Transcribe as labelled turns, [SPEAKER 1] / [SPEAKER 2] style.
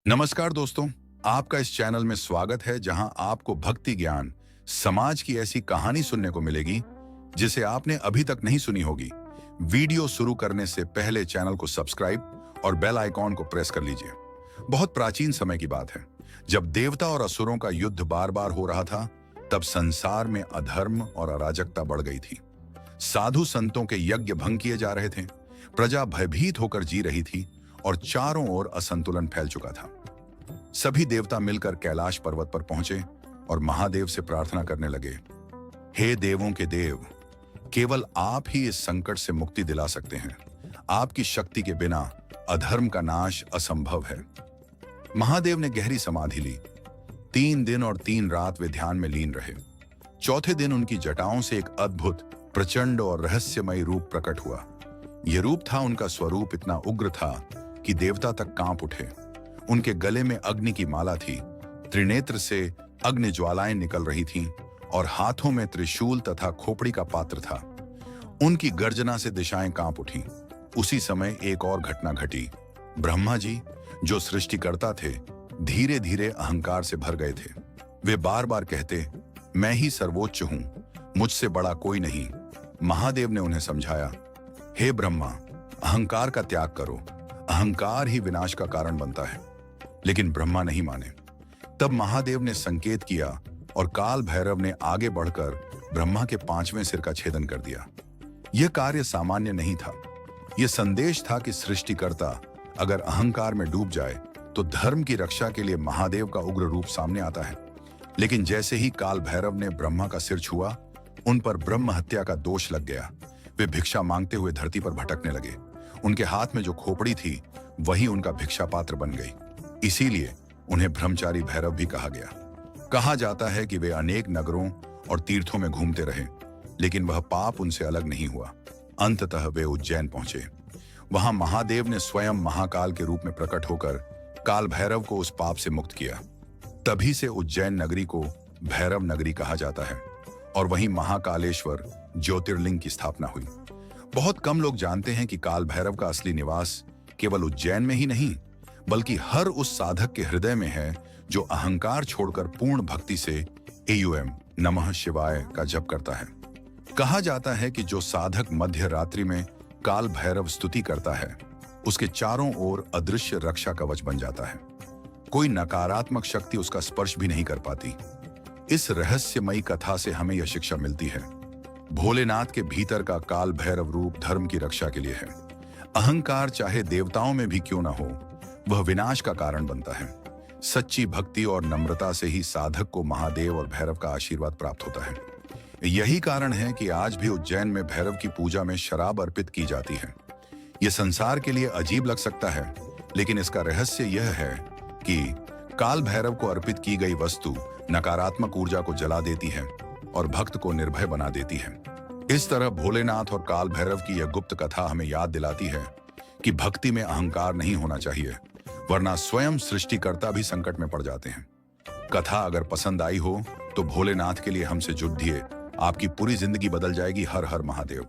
[SPEAKER 1] नमस्कार दोस्तों, आपका इस चैनल में स्वागत है जहां आपको भक्ति ज्ञान, समाज की ऐसी कहानी सुनने को मिलेगी जिसे आपने अभी तक नहीं सुनी होगी। वीडियो शुरू करने से पहले चैनल को सब्सक्राइब और बेल आइकॉन को प्रेस कर लीजिए। बहुत प्राचीन समय की बात है, जब देवता और असुरों का युद्ध बार बार हो रहा था, तब संसार में अधर्म और अराजकता बढ़ गई थी। साधु संतों के यज्ञ भंग किए जा रहे थे, प्रजा भयभीत होकर जी रही थी और चारों ओर असंतुलन फैल चुका था। सभी देवता मिलकर कैलाश पर्वत पर पहुंचे और महादेव से प्रार्थना करने लगे, हे देवों के देव, केवल आप ही इस संकट से मुक्ति दिला सकते हैं। आपकी शक्ति के बिना अधर्म का नाश असंभव है। महादेव ने गहरी समाधि ली। 3 दिन और 3 रात वे ध्यान में लीन रहे। चौथे दिन उनकी जटाओं से एक अद्भुत, प्रचंड और रहस्यमयी रूप प्रकट हुआ। यह रूप था, उनका स्वरूप इतना उग्र था कि देवता तक कांप उठे। उनके गले में अग्नि की माला थी, त्रिनेत्र से अग्नि ज्वालाएं निकल रही थीं और हाथों में त्रिशूल तथा खोपड़ी का पात्र था। उनकी गर्जना से दिशाएं कांप उठीं। उसी समय एक और घटना घटी। ब्रह्मा जी, जो सृष्टिकर्ता थे, धीरे धीरे अहंकार से भर गए थे। वे बार बार कहते, मैं ही सर्वोच्च हूं, मुझसे बड़ा कोई नहीं। महादेव ने उन्हें समझाया, हे ब्रह्मा, अहंकार का त्याग करो, अहंकार ही विनाश का कारण बनता है। लेकिन ब्रह्मा नहीं माने। तब महादेव ने संकेत किया और काल भैरव ने आगे बढ़कर ब्रह्मा के 5वें सिर का छेदन कर दिया। यह कार्य सामान्य नहीं था। यह संदेश था कि सृष्टिकर्ता अगर अहंकार में डूब जाए तो धर्म की रक्षा के लिए महादेव का उग्र रूप सामने आता है। लेकिन जैसे ही काल भैरव ने ब्रह्मा का सिर छुआ, उन पर ब्रह्म हत्या का दोष लग गया। वे भिक्षा मांगते हुए धरती पर भटकने लगे। उनके हाथ में जो खोपड़ी थी, वही उनका भिक्षा पात्र बन गई। इसीलिए उन्हें ब्रह्मचारी भैरव भी कहा गया। कहा जाता है कि वे अनेक नगरों और तीर्थों में घूमते रहे, लेकिन वह पाप उनसे अलग नहीं हुआ। अंततः वे उज्जैन पहुंचे। वहां महादेव ने स्वयं महाकाल के रूप में प्रकट होकर काल भैरव को उस पाप से मुक्त किया। तभी से उज्जैन नगरी को भैरव नगरी कहा जाता है और वहीं महाकालेश्वर ज्योतिर्लिंग की स्थापना हुई। बहुत कम लोग जानते हैं कि काल भैरव का असली निवास केवल उज्जैन में ही नहीं, बल्कि हर उस साधक के हृदय में है जो अहंकार छोड़कर पूर्ण भक्ति से एयूएम नमः शिवाय का जप करता है। कहा जाता है कि जो साधक मध्य रात्रि में काल भैरव स्तुति करता है, उसके चारों ओर अदृश्य रक्षा कवच बन जाता है। कोई नकारात्मक शक्ति उसका स्पर्श भी नहीं कर पाती। इस रहस्यमयी कथा से हमें यह शिक्षा मिलती है, भोलेनाथ के भीतर का काल भैरव रूप धर्म की रक्षा के लिए है। अहंकार चाहे देवताओं में भी क्यों न हो, वह विनाश का कारण बनता है। सच्ची भक्ति और नम्रता से ही साधक को महादेव और भैरव का आशीर्वाद प्राप्त होता है। यही कारण है कि आज भी उज्जैन में भैरव की पूजा में शराब अर्पित की जाती है। यह संसार के लिए अजीब लग सकता है, लेकिन इसका रहस्य यह है कि काल भैरव को अर्पित की गई वस्तु नकारात्मक ऊर्जा को जला देती है और भक्त को निर्भय बना देती है। इस तरह भोलेनाथ और काल भैरव की यह गुप्त कथा हमें याद दिलाती है कि भक्ति में अहंकार नहीं होना चाहिए, वरना स्वयं सृष्टिकर्ता भी संकट में पड़ जाते हैं। कथा अगर पसंद आई हो तो भोलेनाथ के लिए हमसे जुड़ दिए। आपकी पूरी जिंदगी बदल जाएगी। हर हर महादेव।